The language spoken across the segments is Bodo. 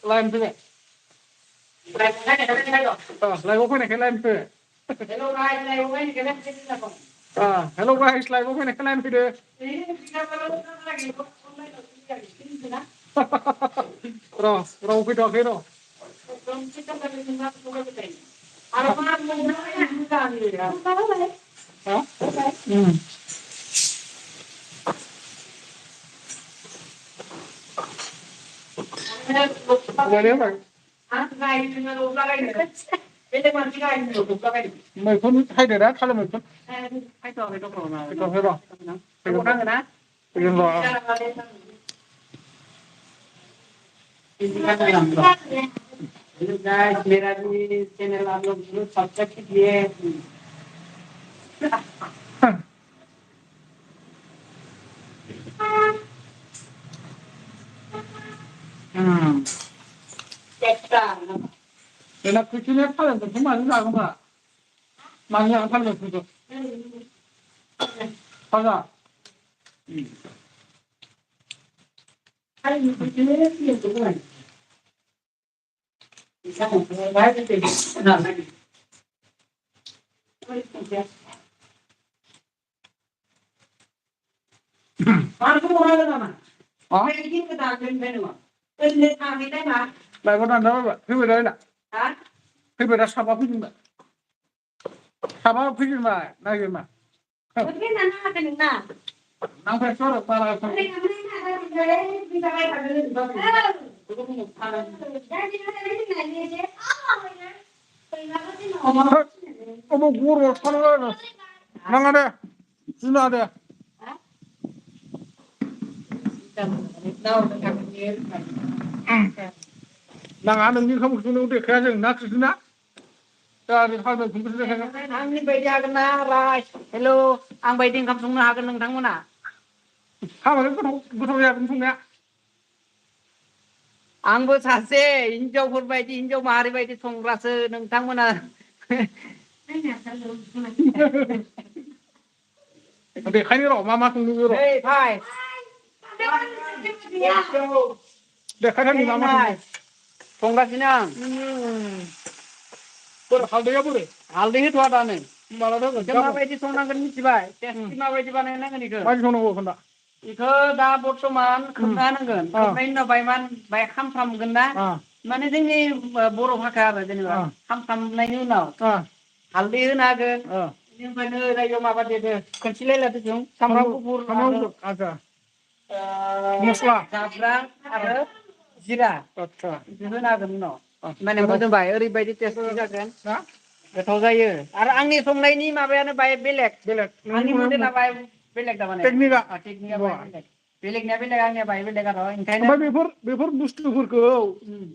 lain tuh lain apa nih lain tuh hello guys lain apa nih lain tuh raw video video मैखुन हायदो दा थालिर मैखुन guys, मेरा भी चैनल आप लोग जरूर सब्सक्राइब कीजिए Enak kucingnya kalian tuh cuma ini aku mah banyak kalian tuh apa Kalian kucingnya sih itu kan bisa mulai dari nah lagi Aku mau ada mana? Ini kita akan berdua. Ini kami tengah. Lại có đàn đó vậy, phía bên đây nè, Hả? phía bên đó sao báo phía bên này, sao báo phía bên này, đây cái mà, Mungkin anak akan nak. nang phải số được ba là không, Mereka bisa main pada dulu. ông mua rồi, sao nó rồi, nang ada, sini ada, nang ada ni kamu sini udah kerja, nak sini nak, jadi hal itu kita kerja. Ang bayi akan narai. Hello, ang bayi tingkap sungguh akan nentang mana? Kamu itu betul ya, betul ya. Anggo sase injau berbaiti injau mahari baiti songrase nentang mana? Để khai nó mama không được rồi. Hey, Pai. Để khai thằng mama không. Songrase nang. Bữa halde ya bữa. Haldi itu ada nih. Malah dah. Cuma baiti songrang kan mesti bai. Cuma baiti mana nang ni ke? Masih sono gua kena. Iku दा बर्तमान खोबनांगोन खोबनायनि उनाव बाय खामफ्रामगोन ना माने जोंनि बर' भाषा आरो जेनेबा खामफ्रामनायनि उनाव हालदै होनो हागोन बेनिफ्रायनो रायजोआव माबा देदो खोनसिलायलादो जों सामब्राम गुफुर आजा मस्ला जाब्रां आरो जिरा आच्छा बिदि होनो हागोन उनाव माने मोदोमबाय ओरैबायदि टेस्टि जागोन गोथाव जायो आरो आंनि संनायनि माबायानो बाय बेलेग आंनि मडेला बाय बेलेग दा माने टेकनिका बेलेग बेलेगनिया बेलेग आंनिया बाय बेलेग आरो ओंखायनो ओमफ्राय बेफोर बुस्थुफोरखौ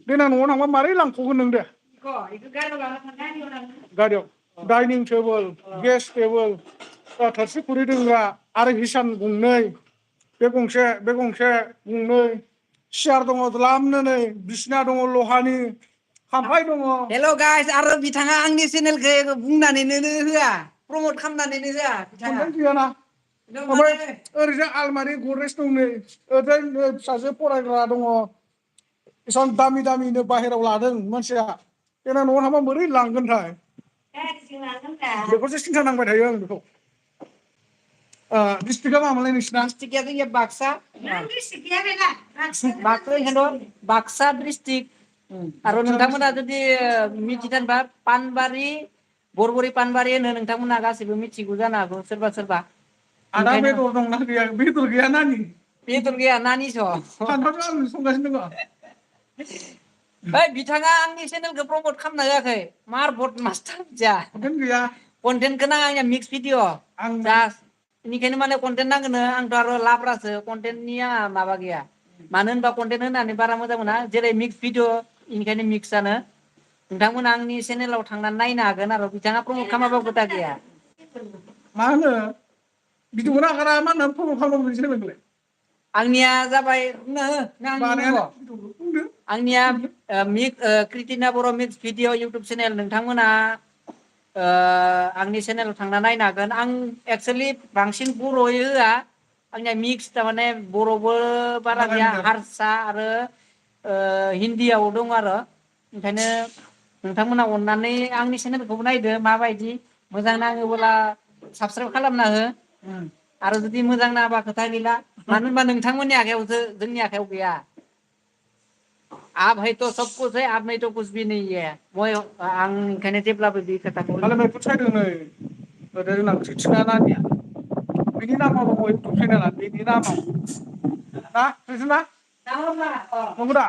देनां न'आव थांबा मारै लांफागोन नों दे इखौ गारियाव लाना थांगोन गारियाव डाइनिं टेबोल गेस टेबोल थोरसि खुरै दोनग्रा आरो हिसान गंनै बे गंसे गंनै सियार दङ द्लामनो नै बिसिना दङ लहानि खामफ्लाय दङ हेल' गाइस आरो बिथाङा आंनि चेनेलखौ बुंनानैनो होआ प्रमोट खालामनानैनो होआ बिथाङा कन्टेन्ट गैयाना ओमफ्राय ओरैजा आलमारि गद्रेज दं नै ओरैजाय फिसाजो फरायग्रा दङ एसेबां दामिनो बाहेरायाव लादों मानसिया देनां न'आव थांबा बोरै लांगोनथाय बेखौसो सिन्था नांबाय थायो आं बेखौ डिस्ट्रिक्टआ मामोनलाय नोंसिना डिस्ट्रिक्टआ जोंनिया बाक्सा बाक्सा डिस्ट्रिक्ट आरो नोंथांमोना जुदि मिथिदोंबा पानबारि बरबरि पानबारि होनो नोंथांमोना गासैबो मिथिगौ जानो हागौ सोरबा आदा बेदर दंना गैया बेदर गैया नानि बेदर गैया नानि स' फान्थावजों आलु संगासिनो दङ ओइ बिथाङा आंनि चेनेलखौ प्रमोट खालामना होआखै मार बदमास्टार जा कन्टेन्ट गैया कन्टेन्टखौ नाङा आंनिया मिक्स भिडिअ जास्ट बेनिखायनो माने कन्टेन्ट नांगोन आंथ' आरो लाब्रासो कन्टेन्टनि आंहा माबा गैया मानो होनबा कन्टेन्ट होनानै बारा मोजां मोना जेरै मिक्स भिडिअ बेनिखायनो मिक्सआनो नोंथांमोना आंनि चेनेलाव थांनानै नायनो हागोन आरो बिथाङा प्रमोट खालामाबाबो खोथा गैया मा होनो भिडिअ नागारा मा होनो प्रमोट खालामनांगौ नोंसोर बेखौलाय आंनिया जाबाय बुंनो हो ना आंनि बुंनांगौ आंनिया क्रिटिना बर' मिक्स भिडिअ इउटुब चेनेल नोंथांमोना आंनि चेनेलाव थांना नायनो हागोन आं एक्चुअलि बांसिन बर'यै होआ आंनिया मिक्स थारमाने बर'बो बारा गैया हारसा आरो हिन्दीयाव दं आरो ओंखायनो नोंथांमोना अननानै आंनि चेनेलखौबो नायदो माबायदि मोजां नाङोब्ला साबसक्राइब खालामना हो आरो जुदि मोजां नाङाबा खोथा गैला मानो होनबा नोंथांमोननि आखायावसो जोंनि आखायाव गैया आप है तो सब कुछ है आप नहीं तो कुछ भी नहीं है मैं आं ओंखायनो जेब्लाबो बे खोथाखौ मालाय मैखुन सायदों नै ओरै जोंना क्रिस्टिना नानिया बिनि नामाव दङ इउटुब चेनेला बिनि नामाव ना क्रिस्टिना नंगौ दा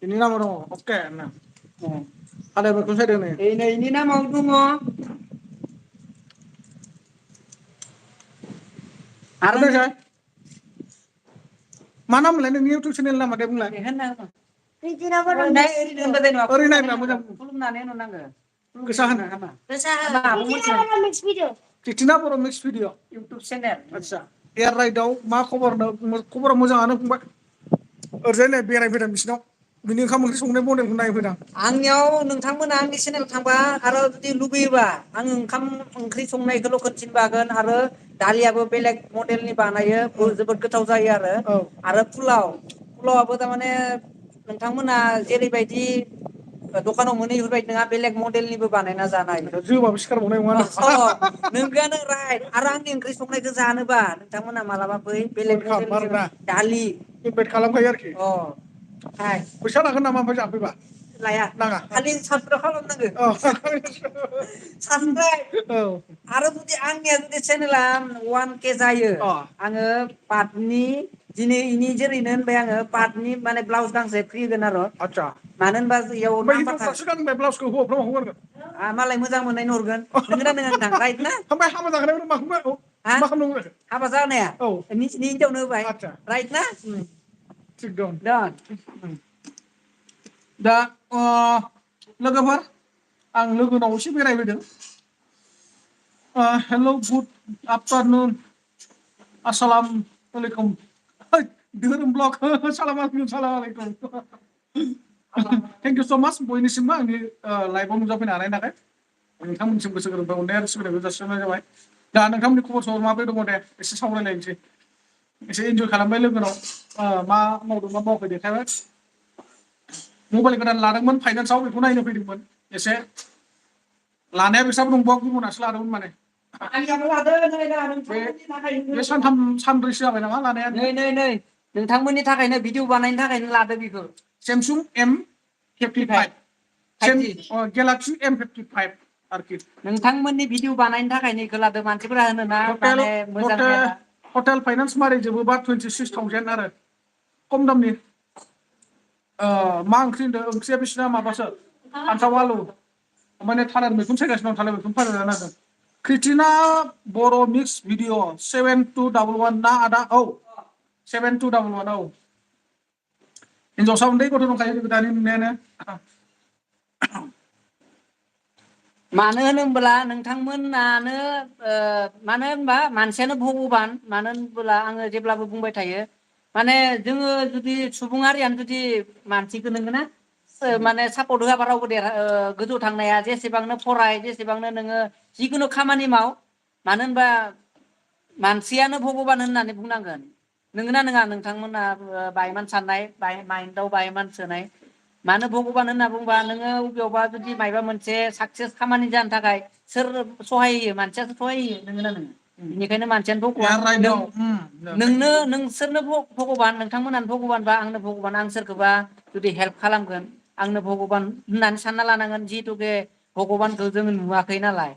ini nama dong oke nah ada मैखुन सायदों नै ini nama dङ आरो आरो मा नाम मोनलाय नोंनि इउटुब चेनेल नामा दे बुंलाय ओरै नायब्रा मोजां खुलुमनानै होननांगो गोसा होनो क्रिस्टिना बर' मिक्स भिडिअ इउटुब चेनेल आदसा एयार राइडआव मा खबरा मोजाङानो फंबाय ओरैजाय नै बेरायफैदों बिसिनाव बिनि ओंखाम ओंख्रि संनाय मडेलखौ नायफैदों आंनियाव नोंथांमोना आंनि चेनेल थांबा आरो जुदि लुबैयोबा आं ओंखाम ओंख्रि संनायखौल' खोन्थिनो हागोन आरो दालियाबो बेलेग मडेलनि बानायो जोबोद गोथाव जायो आरो पुलावाबो थारमाने नोंथांमोना जेरैबायदि दखानाव मोनो बेफोरबायदि नङा बेलेग मडेलनिबो बानायना जानाय जोबाबो सिखारबावनाय नङा नोंगोआनो राइट आरो आंनि ओंख्रि संनायखौ जानोबा नोंथांमोना मालाबा बै बेलेग वेलकाम मडेलनि आरोना दालि इनभाइट खालामखायो आरोखि हाय फैसा लागोन नामा ओमफ्राय जाफैबा लाया नाङा खालि साबस्क्राइब खालामनांगौ औ साबस्क्राइब औ आरो जुदि आंनिया जुदि चेनेला 1K जायो आङो पाटनि दिनै इनि जेरैनो होनबाय आङो पाटनि माने ब्लाउस गांसे फ्रि होगोन आरो आदसा मानो होनबा इयाव ओमफ्राय नाम्बार हिनजावफ्रासो गानबाय ब्लाउसखौ हौवाफ्रा माखौ गानगोन मालाय मोजां मोननायनो हरगोन नोंगोना नोङा नोंथां राइट ना ओमफ्राय हाबा जाग्रायाव माखौ मा खालामनांगौ हाबा जानाया औ निजिनि हिनजावनो होबाय आदसा राइट ना थिग दं done दा लोगोफोर आं लोगोनाव एसे बेरायफैदों हेल' गुड आफ्टारनुन अस्सलाम वालेकुम धोरोम ब्लग सालाम आलैकुम थेंक इउ स' माच बयनिसिमबो आंनि लाइभआव नुजाफैनो हानायनि थाखाय नोंथांमोननिसिम गोसो गोरबोनिफ्राय अननाय आरो सिबिनायखौ जासिहरनाय जाबाय दा नोंथांमोननि खबर सबर माबोरै दङ दे एसे सावरायलायनोसै एसे इन्जय खालामबाय लोगोनाव मा मावदों मा मावाखै देखायबाय मबाइल गोदान लादोंमोन फाइनान्सआव बेखौ नायनो फैदोंमोन एसे लानाया बिसाबो दंबावो गुबुनासो लादोंमोन माने बे सानब्रैसो जाबाय नामा लानाया नै नोंथांमोननि थाखायनो भिडिअ बानायनो थाखायनो लादो बेखौ सेमसुं M55 गेलाक्सि M55 आरोखि नोंथांमोननि भिडिअ बानायनो थाखायनो इखौ लादो मानसिफोरा होनोना माने मोजां हटेल फाइनान्स मारै जोबोबा 26,000 आरो खम दामनि मा ओंख्रि होनदों ओंख्रिया बिसिना माबासो फान्थाव आलु माने थालिर मैखुन सायगासिनो दं थालिर मैखुन फाननो नागिरदों क्रिटिना बर' मिक्स भिडिअ 7211 ना आदा औ 7211 औ हिनजावसा उन्दै गथ' दंखायो दानि नुनायानो मानो होनोब्ला नोंथांमोनानो मानो होनबा मानसियानो भगबान मानो होनब्ला आङो जेब्लाबो बुंबाय थायो माने जोङो जुदि सुबुं हारियानो जुदि मानसिखौ नोङोना माने सापर्ट होआबा रावबो गोजौ थांनाया जेसेबांनो फराय जेसेबांनो नोङो जिखुनु खामानि माव मानो होनबा मानसियानो भगबान होननानै बुंनांगोन नोंगोना नङा नोंथांमोना बायमान साननाय माइन्दआव बायमान सोनाय मानो भगबान होनना बुंबा नोङो बबेयावबा जुदि मायबा मोनसे साक्सेस खामानि जानो थाखाय सोर सहाय होयो मानसियासो सहाय होयो नोंगोना नोङो बेनिखायनो मानसियानो भगबान नोंसोरनो भगबान नोंथांमोनानो भगबानबा आंनो भगबान आं सोरखौबा जुदि हेल्प खालामगोन आंनो भगबान होननानै सानना लानांगोन जिहेतु बे भगबानखौ जोङो नुवाखै नालाय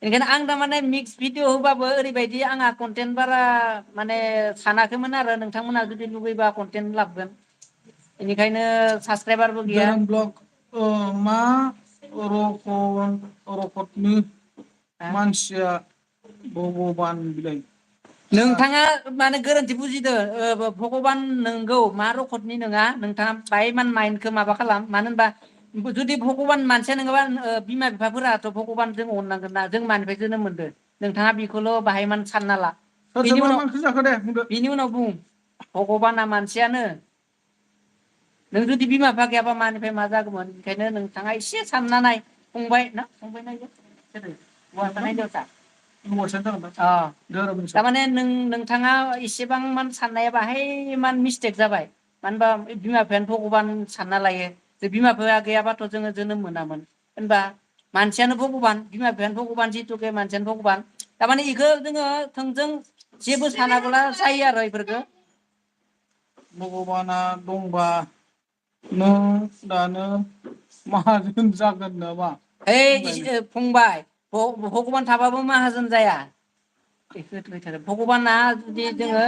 ओंखायनो आं थारमाने मिक्स भिडिअ होबाबो ओरैबायदि आंहा कन्टेन्ट बारा माने सानाखैमोन आरो नोंथांमोना जुदि लुबैबा कन्टेन्ट लाबोगोन बेनिखायनो साबसक्राइबारबो गैया धोरोम ब्लग मा रकतनि मानसिया भगबान बिलाइ नोंथाङा माने गोरोन्थि बुजिदो भगबान नंगौ मा रखतनि नङा नोंथाङा बाय मान माइन्दखौ माबा खालाम मानो होनबा जुदि भगबान मानसिया नङाबा बिमा बिफाफोराथ' भगबानजों अननांगोन ना जों मानिफ्राय जोनोम मोनदों नोंथाङा बेखौल' बाहाय मान सानना ला सोरबा मा ओंख्रि जाखो दे बुंदो बिनि उनाव बुं भगबाना मानसियानो नों जुदि बिमा बिफा गैयाबा मानिफ्राय मा जागौमोन ओंखायनो नोंथाङा एसे सानना नाय फंबाय ना फंबाय नायदो थारमाने नोंथाङा एसेबां मान साननाया बाहाय मान मिस्टेक जाबाय मानो होनबा बिमा बिफायानो भगबान सानना लायो जे बिमा बिफाया गैयाबाथ' जोङो जोनोम मोनामोन होनबा मानसियानो भगबान बिमा बिफायानो भगबान जिथुके मानसियानो भगबान थारमाने इखौ जोङो थोंजों जेबो सानाब्ला जायो आरो इफोरखौ भगबाना दंबा नों दानो माहाजोन जागोन नामा फंबाय भगबान थाबाबो माहाजोन जाया भगबाना जुदि जोङो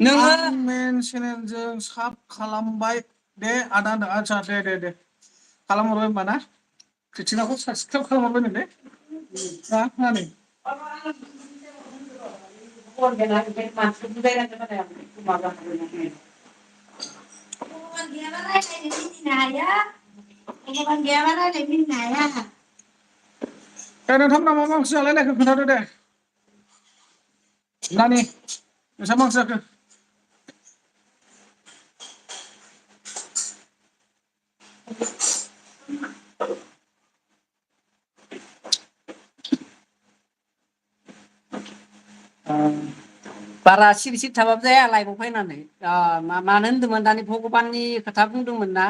नोङो मेन चेनेलजों साब खालामबाय दे आदा आदसा दे खालामहरबाय होमबा ना क्रिटिनाखौ साबसक्राइब खालामहरबाय नो दे ना होननानै दे नोंथांमोना मा ओंख्रि जालायलायखो खोन्थादो दे नानि नोंसा मा ओंख्रि जाखो बारा सिरि सिरि थाबाबो जाया लाइभआव फैनानै मानो होनदोंमोन दानि भगबाननि खोथा बुंदोंमोन ना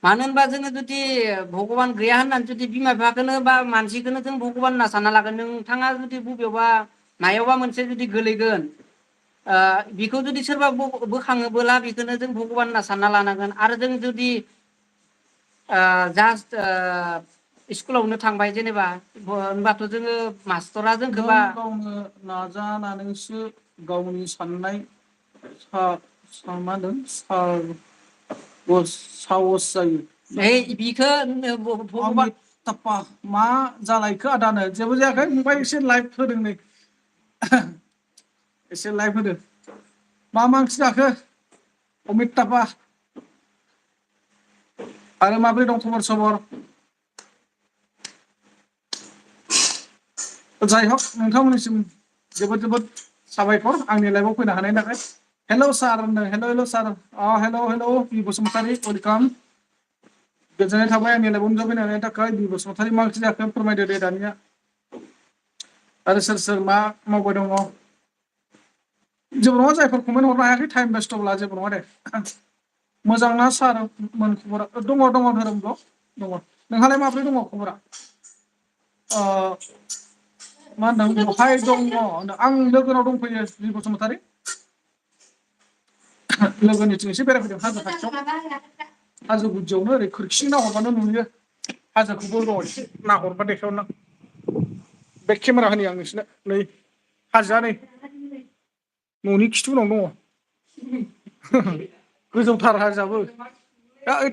मानो होनबा जोङो जुदि भगबान गैया होननानै जुदि बिमा बिफाखौनो बा मानसिखौनो जों भगबान होनना सानना लागोन नोंथाङा जुदि बबेयावबा मायावबा मोनसे जुदि गोलैगोन बेखौ जुदि सोरबा बोखाङोबोला बेखौनो जों भगबान होनना सानना लानांगोन आरो जों जुदि जास्ट स्कुलावनो थांबाय जेनेबा होनबाथ' जोङो मास्टरा जोंखौबा गावनो नाजानानैसो गावनि साननाय मा होनदों साहस जायो बिखौ भगबान मा जालायखो आदानो जेबो जायाखै फंबाय एसे लाइभ होदों नै एसे लाइभ होदो मा ओंख्रि जाखो अमित टापा आरो माब्रै दं खबर सबर जाय हक नोंथांमोननिसिम जोबोद जोबोद साबायखर आंनि लाइभआव फैनो हानायनि थाखाय हेल' सार होनदों हेल' सार हेल' बि बसुमतारी वेलकाम गोजोननाय थाबाय आंनि लाइभआव नुजाफैनायनि थाखाय बि बसुमतारी मा ओंख्रि जाखो फोरमायदो दे दानिया आरो सोर सोर मा मावबाय दङ जेबो नङा जायफोर कमेन्ट हरनो हायाखै टाइम बेस्थ'ब्ला जेबो नङा दे मोजां ना सार मोन खबरा दङ धोरोम दं दङ नोंहालाय माब्रै दङ खबरा मा होनदों बहाय दङ आं लोगोनाव दंफैयो बि बसुमतारी लोगोनिथिं एसे बेरायफैदों हाजो खाथियाव हाजो गुदियावनो ओरै खोरखिजों नाहरबानो नुयो हाजोखौबो र' एसे नाहरबा देखायहरनां बेक केमेरा होनि आं नोंसोरनो नै हाजोआ नै न'नि खिथु उनाव दङ गोजौथार हाजोआबो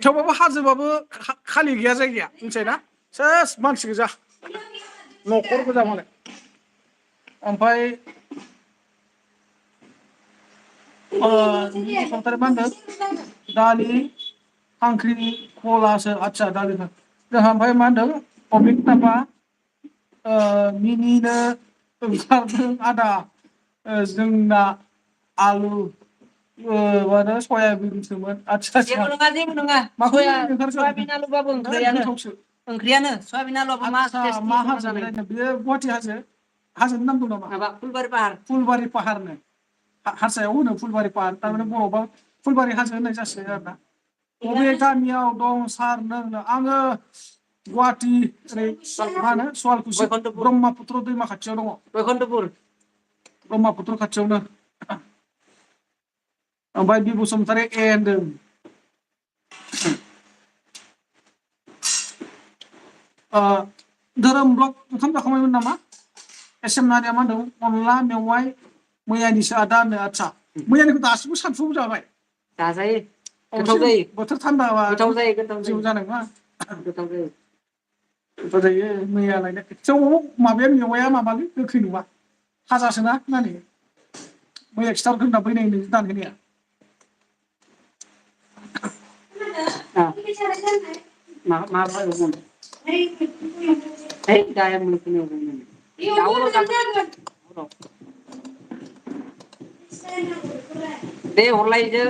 थेवबाबो हाजोबाबो खालि गैया जायगाया मिथिबायना सेस मानसि गोजा न'खर गोजा मालाय ओमफ्राय बसुमतारी मा होनदों दालि खांख्रिखलासो आदसा दालि जोंहा ओमफ्राय मा होनदों अमित टापा मिनिनो ओंखारदों आदा जोंना आलु माने सयाबिनसोमोन आदसा जेबो नङा सयाबिन आलुबाबो ओंख्रियानो सयाबिन आलुआबो मा टेस्टि मा संना हाजो जानाय बेलायनो बेयो गुवाहाटि हाजोनि नाम दं नामा माबा फुलबारि पाहार फुलबारि पाहारनो हारसायाव होनो फुलबारि पाहार थारमाने बर'आवबा फुलबारि हाजो होननाय जासिगोन आरोना बबे गामियाव दं सार नों आङो गुवाहाटि ओरै मा होनो सुवालकुसि ब्रह्मपुत्र दैमा खाथियाव दङ ब्रह्मपुत्र खाथियावनो ओमफ्राय बि बसुमतारी ए होनदों धोरोम ब्लग ओंखाम जाखांबायमोन नामा एस एम नानिया मा होनदों अनला मेवाइ मैयानिसो आदा होनो आदसा मैयानिखौ दासिमबो सानसुआव जाबाय जाजायो गोथाव जायो बोथोर थान्दाबा गोथाव जायो जेबो जानाय नङा गोथाव जायो गोथाव जायो मैया लायनाय थेवबाबो माबाया मेवाया माबालै गोखै नङा फाजासोना नानि मैया खिथाहरदों होनना बै नोंसोर दानहैनाया मा बायगोन है दाया मुलुगनि दाउल' जागोन दे हरलायदो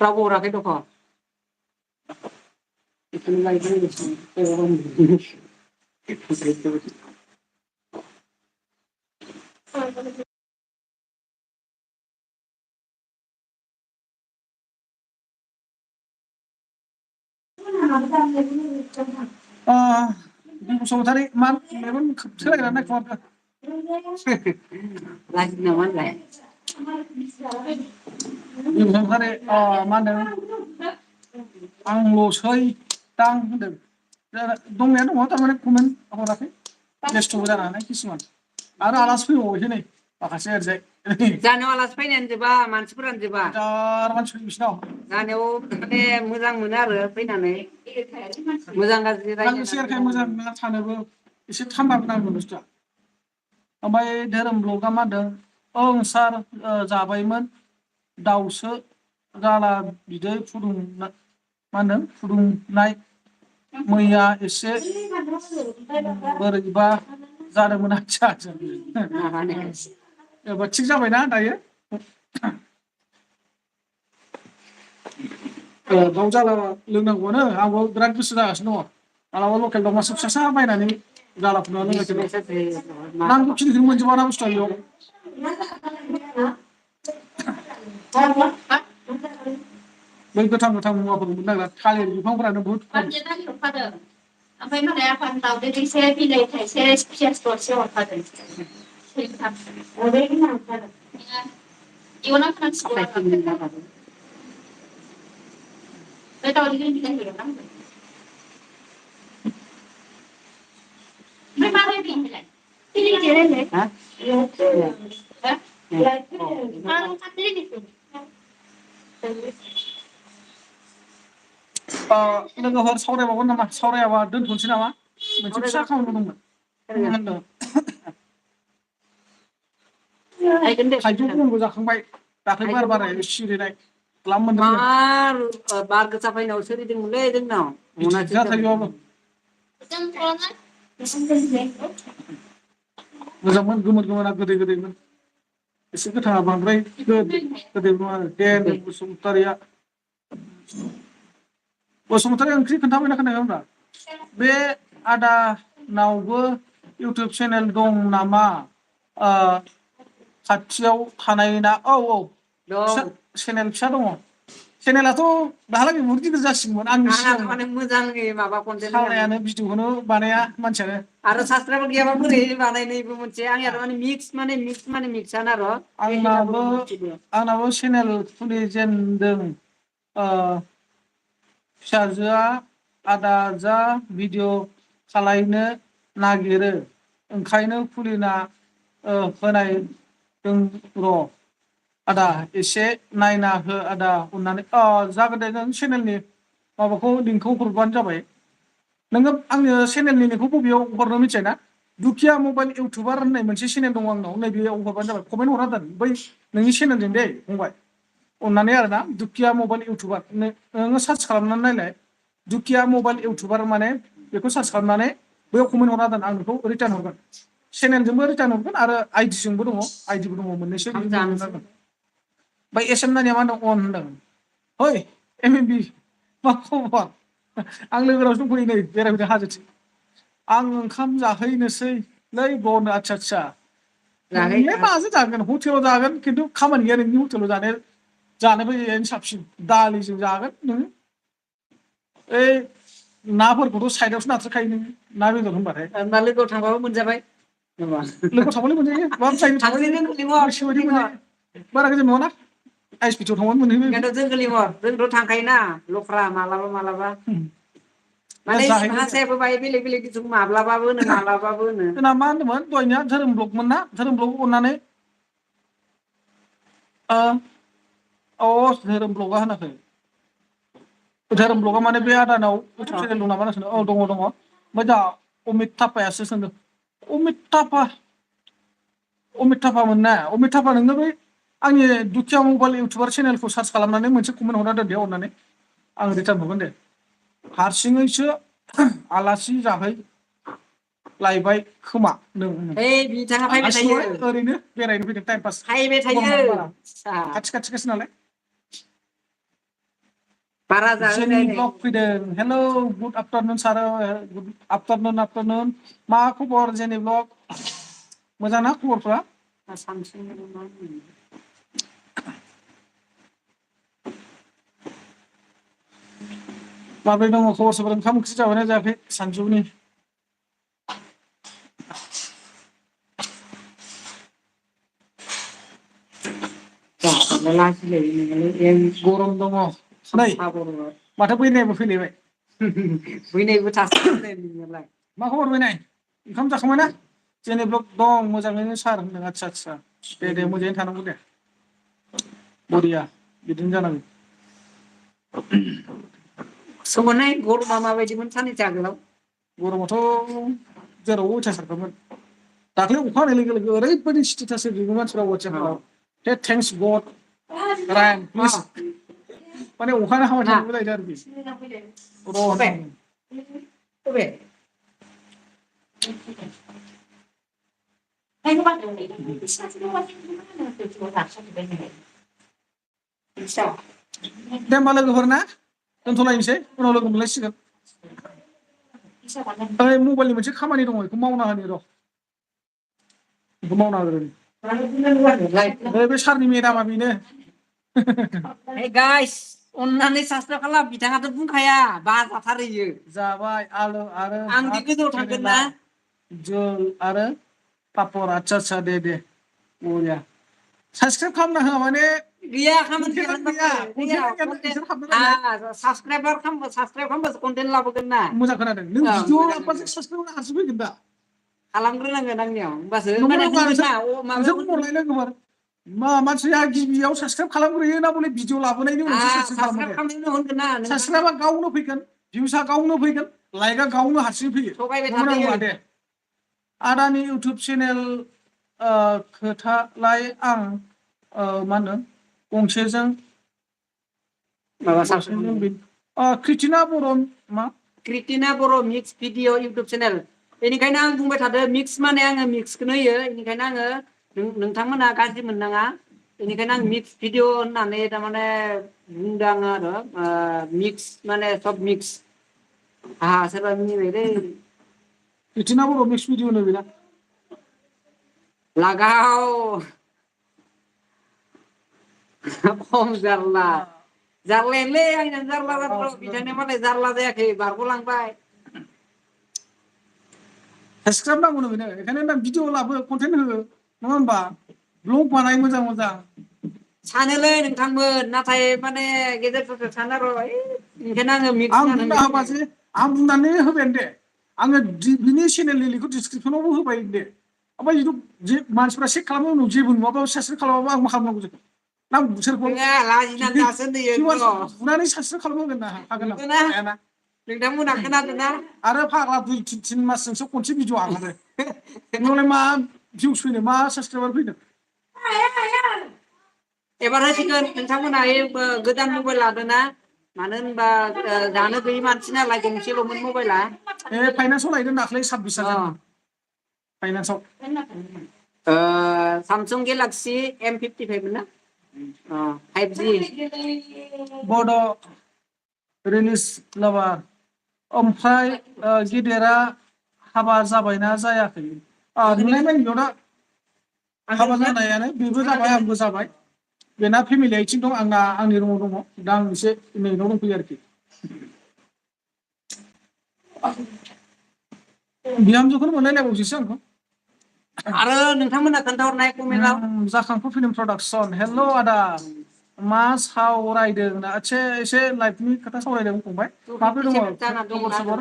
रावबो हराखै दख' बेखौनो लायगोन बसुमतारी मा मेगन सोलायग्रा नायखुमाखो लाजियो नामा होनलाय बसुमतारी मा होनदों आंल'सै दा आं होनदों दंनाया दङ थारमाने कमेन्ट हराखै बेस्थ'बो जानो हानाय किसुमान आरो आलासि फैबावबायसो नै माखासे ओरैजाय जानायाव आलासि फैनायानो जोबा मानसिफोरानो जोबा बिराद मानसि फैयो बिसिनाव जानायाव माने मोजां मोनो आरो फैनानै मोजां गाज्रि आंनो सेरखाय मोजां ना थानोबो एसे थान्दाबो नांगौ बुस्थुआ ओमफ्राय धोरोम ब्लगआ मा होनदों ओं सार जाबायमोन दाउसो गाला बिदै फुदुंना मा होनदों फुदुंनाय मैया एसे बोरैबा जादोंमोन आच्छा एबार थिग जाबायना दायो दाउ जाला लोंनांगौआनो आंबो बिराद गोसो जागासिनो दङ मालाबा लकेल दाउ मासे फिसासा बायनानै जाला फुदुंना लोंबाय नांगौखिनिखौ मोनजोबा ना बुस्थुआ बेयाव बै गोथां मुवाफोरखौ मोननो नागिरा थालिर बिफांफोरानो बहुद खम ओमफ्राय मालाय आफानो दाउदै दैसे बिलाइ थाइसे पियास दरसे हरफादों ओरैनो लांफादों इयुनाव फानसिगोन बे दाउदैनि बिलाइ हरनांगौ ओमफ्राय माबोरै बिलाइ पिलिक जिरायलाय हा लोगोफोर सावरायबावगोन नामा सावरायाबा दोनथ'नोसै नामा मोनसे फिसा खामानि दंमोन थाइजौ गोमोनबो जाखांबाय दाख्लै बार बारनाय सिरिनाय ग्लाम मोनदों मार बार गोसा फैनायाव सोरिदोंमोनलै जोंनाव गिदिर थाइजौआबो मोजांमोन गोमोन गोमोना गोदै गोदैमोन एसे गोथाङा बांद्राय गोदै नङा आरो दे बसुमतारिया बसुमतारी ओंख्रि खोन्थाबायना खोन्थायाखै होनबा बे आदानावबो इउटुब चेनेल दं नामा खाथियाव थानाय ना औ फिसा चेनेल फिसा दङ चेनेलाथ' दाहालागै बहुद गिदिर जासिगौमोन आंनि सिगाङाव माने मोजाङै माबा कन्टेन्ट सालायानो भिडिअखौनो बानाया मानसियानो आरो साबसक्राइबार गैयाबा बोरै बानायनायबो मोनसे आंनियाथ' माने मिक्सआनो आरो आंनाबो चेनेल खुलिजेनदों फिसाजोआ आदा जा भिडिअ खालायनो नागिरो ओंखायनो खुलिना होनायदों र' आदा एसे नायना हो आदा अननानै जागोन दे नों चेनेलनि माबाखौ लिंकखौ हरबानो जाबाय नोङो आंनो चेनेलनि लिंकखौ बबेयाव हरनो मिथिया ना दुखिया मबाइल इउटुबार होननाय मोनसे चेनेल दङ आंनाव नैबेयाव हरबानो जाबाय कमेन्ट हरना दोन बै नोंनि चेनेलजों दे फंबाय अननानै आरोना दुखिया मबाइल इउटुबार नोङो सार्च खालामनानै नायलाय दुखिया मबाइल इउटुबार माने बेखौ सार्च खालामनानै बैयाव कमेन्ट हरना दोन आं बेखौ रिटार्न हरगोन चेनेलजोंबो रिटार्न हरगोन आरो आइडिजोंबो दङ आइडिबो दङ मोननैसो ओमफ्राय एस एम नानिया मा होनदों अन होनदों ओइ MMB मा खबर आं लोगोनावसो दंफैयो नै बेरायफैदों हाजोथिं आं ओंखाम जाहैनोसैलै बनो आच्छा नोंलाय माजों जागोन हटेलाव जागोन खिन्थु खामानि गैया नोंनि हटेलाव जानो फैनायानो साबसिन दालिजों जागोन नोङो ओइ नाफोरखौथ' साइडआवसो नाथ्रोदखायो नोङो ना बेदर होनबाथाय लोगोआव थांबाबो मोनजाबाय लोगोआव थांबालाय मोनजायो गोसोबायदि मोनजायो बारा गोजान नङाना आइसबिटियाव थांबानो मोनहैबाय जोंखौ लिंहर जोंथ' थांखायोना लफ्रा मालाबा माने भाषायाबो बाहाय बेलेग माब्लाबाबो होनो मालाबाबो होनो जोंना मा होनदोंमोन दहायनिया धोरोम ब्लगमोन ना धोरोम ब्लग अननानै धोरोम ब्लगआ होनाखै धोरोम ब्लगआ माने बे आदानाव इउटुब चेनेल दं नामा होनना सोंदों दङ ओमफ्राय दा अमित थापायासो सोंदों अमित थापा मोन ना अमित थापा नोङो बै आंनि दुखिया मबाइल इउटुबार चेनेलखौ सार्च खालामनानै मोनसे कमेन्ट हरना दोन दे अननानै आं रिटार्न हरगोन दे हारसिङैसो आलासि जाहै लायबाय खोमा नों बिथाङा फैबाय थायो ओरैनो बेरायनो फैदों टाइम पास फैबाय थायो खाथि खाथिखासो नालाय बारा जेनि जाहोनाय ब्लग फैदों हेलौ गुड आफ्टारनुन सार गुड आफ्टारनुन मा खबर जेनि ब्लग मोजां ना खबरफ्रा माबोरै दङ खबर सबर ओंखाम ओंख्रि जाबायना जायाखै सानजौफुनि गरम दङ नै माथो बैनायबो फैलायबाय बैनायबो मा खबर बैनाय ओंखाम जाखांबाय ना जेनि ब्लग दं मोजाङैनो सार होनदों आदसा आदसा दे मोजाङैनो थानांगौ दे बरिया बिदिनो जानांगौ सोमोननाय गरमा माबायदिमोन साननैसो आगोलाव गरमाथ' जेरावबो अयथासारखामोन दाख्लै अखा हानाय लोगो लोगो ओरैबायदि स्टेटास होजोबो मानसिफ्रा वाट्सएपआव हे थेंक्स गड राइन प्लिज माने अखानो हाबाय थानांगौ जाहैदों आरोखि र' अबे दे होमबा लोगोफोर ना दोनथ'लायनोसै उनाव लोगो मोनलायसिगोन ओइ मबाइलनि मोनसे खामानि दङ बेखौ मावना होनि र' बेखौ मावना होग्रोनि बे सारनि मेदामा बेनो हे गाइस अननानै साबसक्राइब खालाम बिथाङाथ' बुंखाया बाजाथारैयो जाबाय आलु आरो आं दि गोजौआव थांगोन ना जल आरो पापर आदसा आदसा दे बरिया साबसक्राइब खालामना होआ माने गैया खामानि गैया साबसक्राइब खालामबासो कन्टेन्ट लाबोगोन ना मोजां खोनादों नों भिडिअ लाबोबासो साबसक्राइब हारसिं फैगोन दा खालामग्रोनांगोन आंनियाव होमबासो माने माबायाव मानसिया गिबियाव साबसक्राइब खालामग्रोयो ना बले भिडिअ लाबोनायनि उनावसो साबसक्राइब खालामो खालामनायनि उनाव होनगोन ना साबसक्राइबा गावनो फैगोन भिउसआ गावनो फैगोन लाइकआ गावनो हारसिं फैयो थगायबाय नंगौना थादों नङा दे आदानि इउटुब चेनेल खोथालाय आं मा होनो गंसेजों क्रिटिना बर' मा क्रिटिना बर' मिक्स भिडिअ इउटुब चेनेल बेनिखायनो आं बुंबाय थादों मिक्स माने आङो मिक्सखौनो होयो बेनिखायनो आङो नोंथांमोना गाज्रि मोननाङा बेनिखायनो आं मिक्स भिडिअ होननानै थारमाने बुंदों आङो आरो मिक्स माने सब मिक्स सोरबा मिनिबायलै क्रिटिना बर' मिक्स भिडिअ होनो बेना लागाव खम जारला जारलायानोलै आंना जारला बिथांनिया मालाय जारला जायाखै बारग'लांबाय साबसक्राइब नांगौनो बेनो बेखायनो भिडिअ लाबो कन्टेन्ट हो नङा होमबा ब्लग बानाय मोजां सानोलै नोंथांमोन नाथाय माने गेजेरफोरखौ सानो र' ओंखायनो आङो मिक्स आं बुंना होबासो आं बुंनानै होबायानो दे आङो बिनि चेनेलनि लिंकखौ डिसक्रिपसनावबो होबाय दे ओमफ्राय जिथु मानसिफ्रा चेक खालामो उनाव जेबो नुवाबाबो साबसक्राइब खालामाबा आं मा खालामनांगौ जाखो ना सोरखौ लाजिनानै दासो होनदों बुनानै साबसक्राइब खालामहोगोन ना हागोन ना हायाना नोंथांमोना खोनादोंना आरो फाग्ला 2-3 मासजोंसो खनसे भिडिअ आगारो नोंनावलाय मा भिउस फैनो मा साबसक्राइबार फैदों एबार होसिगोन नोंथांमोना गोदान मबाइल लादोंना मानो होनबा जानो गैयै मानसि नालाय गंसेल'मोन मबाइला फाइनान्सआव लायदों दाख्लै 26,000 फाइनान्सआव सामसुं गेलाक्सि M55 मोन ना 5G बड' रिलिज लाभार ओमफ्राय गिदिरा हाबा जाबायना जायाखै नुनाय मानियाव दा हाबा जानायानो बेबो जाबाय आंबो जाबाय बेना फेमिलि आइथिं दं आंना आंनि रुमाव दङ दा आं एसे नैनाव दंफैयो आरोखि बिहामजोखौनो मोनलायलायबावसैसो आंखौ आरो नोंथांमोना खोन्थाहरनाय कमेन्टआव जाखांफु फिल्म प्रडाक्सन हेल' आदा मा सावरायदों ना एसे लाइफनि खोथा सावरायदों फंबाय माबोरै दङ खबर सबर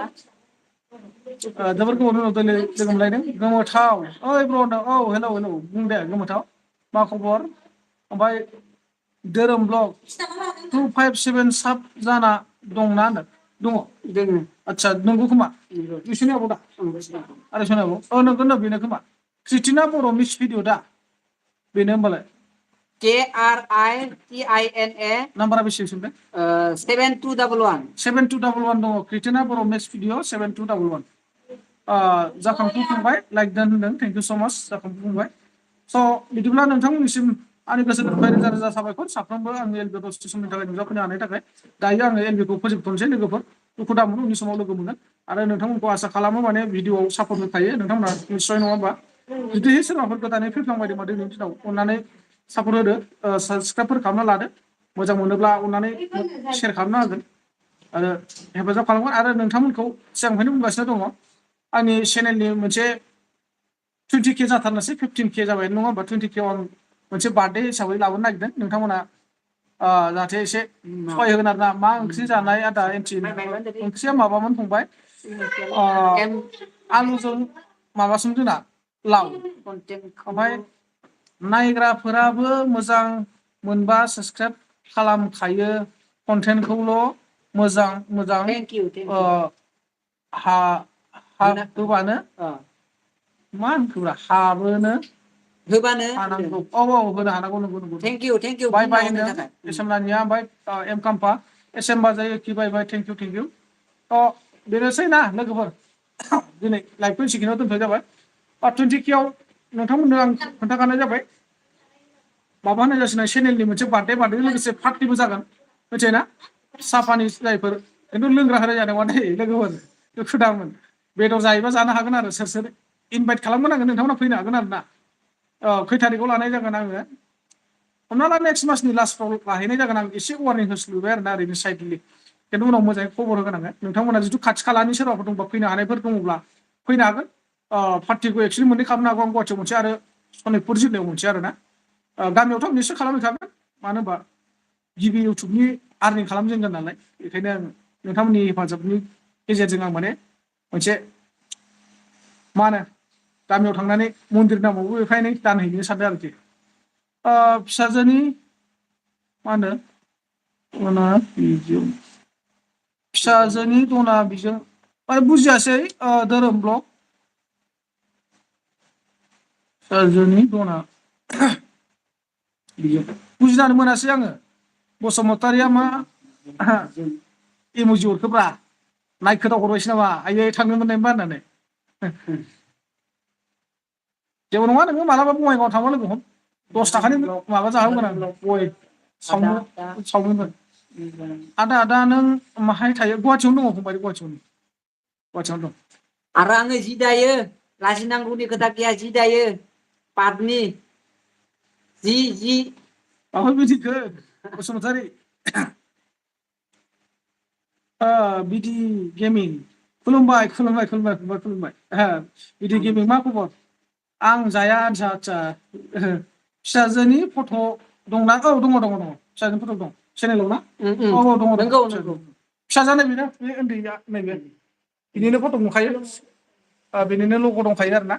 जोबोर गोबावनि उनाव लोगो मोनलायदों गोमोथाव ओइ ब्र' औ हेलौ बुं दे गोमोथाव मा खबर ओमफ्राय धोरोम ब्लग 257 साब जाना दंना दङ आदसा नंगौ खोमा दुइस'नि आबाव दा आरायस'नि आबाव नंगौ बेनो खोमा क्रिटिना बर' मिक्स भिडिअ दा बेनो होमबालाय KRITINA नाम्बारा बेसे सोंदों 7211 7211 दङ क्रिस्टिना बर' मेक्स भिडिअ 7211 जाखांफुंबाय लाइक दान होनदों थेंक इउ सो माच जाखांफुंबाय स' बिदिब्ला नोंथांमोननिसिम आंनि गोसो गोरबोनिफ्राय रोजा रोजा साबायखर साफ्रोमबो आंनि एलबि दसे समनि थाखाय नुजाफैनो हानायनि थाखाय दायो आङो एलबिखौ फोजोबथ'नोसै लोगोफोर दुखु दामोन उननि समाव लोगो मोनगोन आरो नोंथांमोनखौ आसा खालामो माने भिडिअआव सापर्ट होखायो नोंथांमोना निस्सय नङा होमबा जुदि सोरबाफोर गोदानै फैफ्लांबायदोंबा दिनैनि दिनाव अननानै सापर्ट होदो साबस्क्राइबफोर खालामना लादो मोजां मोनोब्ला अननानै शेयार खालामना होगोन आरो हेफाजाब खालामगोन आरो नोंथांमोनखौ सिगांनिफ्रायनो बुंगासिनो दङ आंनि चेनेलनि मोनसे 20K जाथारनोसै 15K जाबाय नङा होमबा 20K आं मोनसे बार्थडे हिसाबै लाबोनो नागिरदों नोंथांमोना जाहाथे एसे सहाय होगोन आरोना मा ओंख्रि जानाय आदा एन्टि ओंख्रिया माबामोन फंबाय आलुजों माबासोम जोंना लाव ओमफ्राय नायग्राफोराबो मोजां मोनबा साबस्क्राइब खालामखायो कन्टेन्टखौल' मोजां थेंक इउ होबानो मा होनखोब्रा हाबोनो होबानो हानांगौ औ होनो हानांगौ नंगौ थेंक इउ बाय बाय होनदों एसेमब्लानिया ओमफ्राय एम काम्पा एसेमबा जायो कि बाय बाय थेंक इउ बेनोसै ना लोगोफोर दिनै लाइभखौ एसेखिनियाव दोनथ'नाय जाबाय 20K आव नोंथांमोननो आं खोन्थाखानाय जाबाय माबा होनाय जासिगोन चेनेलनि मोनसे बार्थडे लोगोसे पार्टिबो जागोन मिथिबाय ना साफानि जायफोर खिन्थु लोंग्रा होनाय जादोंमोन लोगोफोर दुखु दामोन बेदर जायोबा जानो हागोन आरो सोर इनभाइट खालामगोन नोंथांमोना फैनो हागोन आरो ना खै थारिखआव लानाय जागोन आङो हमना ला नेक्स्ट मासनि लास्टफ्राव लाहैनाय जागोन आं एसे वार्निं होस्लुबाय आरोना ओरैनो साइडलि खिन्थु उनाव मोजाङै खबर होगोन आङो नोंथांमोना जिथु खाथि खालानि सोरबाफोर दंबा फैनो हानायफोर दङब्ला फैनो हागोन पार्टिखौ एक्सुवेलि मोननै खालामनो हागौ आं गुवाहाटियाव मोनसे आरो सनितपुर जिल्लायाव मोनसे आरो ना गामियावथ' आं निश्चय खालामहैखागोन मानो होनबा गिबि इउटुबनि आर्निं खालामजेनगोन नालाय बेखायनो आं नोंथांमोननि हेफाजाबनि गेजेरजों आं माने मोनसे मा होनो गामियाव थांनानै मन्दिर नामावबो एफा एनै दान हैनो सानदों आरोखि फिसाजोनि मा होनो फिसाजोनि दना बिजों माने बुजियासै धोरोम ब्लग फिसाजोनि दना बिजों बुजिनानै मोनासै आङो बसुमतारिया मा इम'जि हरखोब्रा नायखोदाव हरबायसै नामा आयै थांनो मोननायमोनबा होननानै जेबो नङा नोङो मालाबा बङाइगावआव थांबा लोगो हम 10 थाखानि माबा जाहोगोन आं गय सावनो आदा नों माहाय थायो गुवाहाटियावनो दङ फंबाय गुवाहाटियावनो दं आरो आङो जि दायो लाजिनांगौनि खोथा गैया जि दायो पाटनि जि माबा बिदिखो बसुमतारी बिदि गेमिं खुलुमबाय बिदि गेमिं मा खबर आं जाया आदसा फिसाजोनि फट' दंना औ दङ फिसाजोनि फट' दं चेनेलाव ना औ दङ नंगौ फिसा जानाय बेनो बे उन्दैया नैबे बिनिनो फट' नुखायो बिनिनो लग' दंखायो आरो ना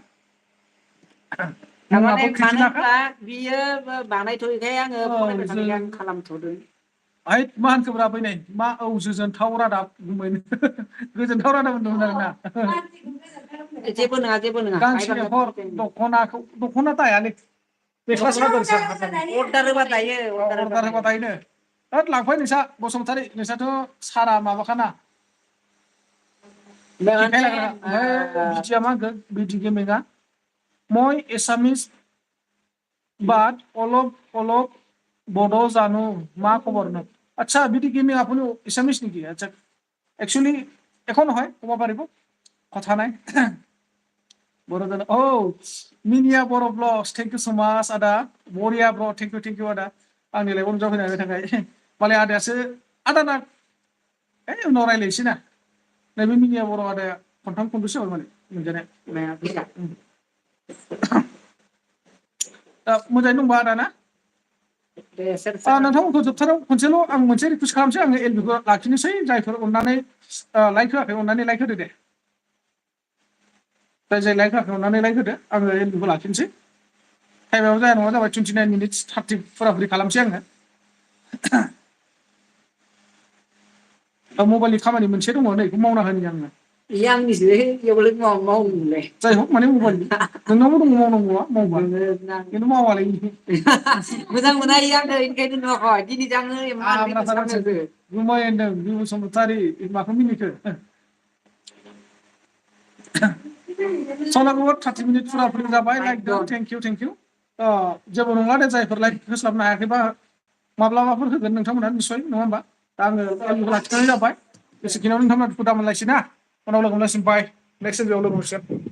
थारमाने मानो होनब्ला बियो बानायथ'यैखाय आङो फरायबाय थानायखाय आं खालामथ'दों मा होनखोब्रा बै मा गोजोनथाव रादाब गोजोनथाव रादाब होनदोंमोन आरोना जेबो नङा गांसे हर दख'ना दायालै मेख्ला सादोरसो अर्डार होबा दायो अर्डार होबा दायोनो होद लांफै नोंसा बसुमतारी नोंसाथ' सारा माबाखाना देखाय लाग्रा ओमफ्राय बिदिया मा होनखो बिदि गेमिंआ মই एसामिस बात অলপ बड' জানো मा खबर নো আচ্ছা বিটি গেমিং আপুনি এছামিছ নেকি আচ্ছা একচুৱেলি একো নহয় ক'ব পাৰিব কথা নাই बर' जानो मिनिया बर' ब्लग्स थेंक इउ स' माच आदा बरिया ब्र थेंक इउ आदा आंनि लाइफआव नुजाफैनायनि थाखाय मालाय आदायासो आदाना उनाव रायज्लायनोसै ना नैबे मिनिया बर' आदाया खनथाम खनब्रैसो जाबाय माने मोनजानाय मोजाङै दंबा आदा ना नोंथांमोनखौ जोबथाराव खनसेल' आं मोनसे रिकुवेस्ट खालामसै आङो एलबिखौ लाखिनोसै जायफोर अननानै लाइक होआखै अननानै लाइक होदो दे जाय लाइक होआखै अननानै लाइक होदो आङो एलबिखौ लाखिनोसै टाइमाबो जाया नङा जाबाय 29 मिनिट्स 30 फुराफुरि खालामसै आङो मबाइलनि खामानि मोनसे दङ नै बेखौ मावना होनि आङो Iya आंनिसो जेबोलै मावनोलै जाय हक माने मबाइल नोंनावबो दङ मावनांगौआ मावबा खिन्थु मावालै मोजां मोना इयो आंखो इनिखायनो नुवाखै दिनै आङो इमान आग्रा रिकुवेस्ट थारासो खालामदों गुमाय होनदों बि बसुमतारी माखौ मिनिखो सनाखौ 30 मिनिट फुरा फुरि जाबाय लाइक दो थेंक इउ जेबो नङा दे जायफोर लाइक होस्लाबनो हायाखैबा माब्लाबाफोर होगोन नोंथांमोना निसय नङा होमबा दा आङो टाइमखौ लाखिनाय जाबाय एसेखिनियाव नोंथांमोना दुखु दामोनलायसै ना उनाव लोगो मोनलायसिगोन बाय नेक्स्ट भिडिअआव लोगो मोनसिगोन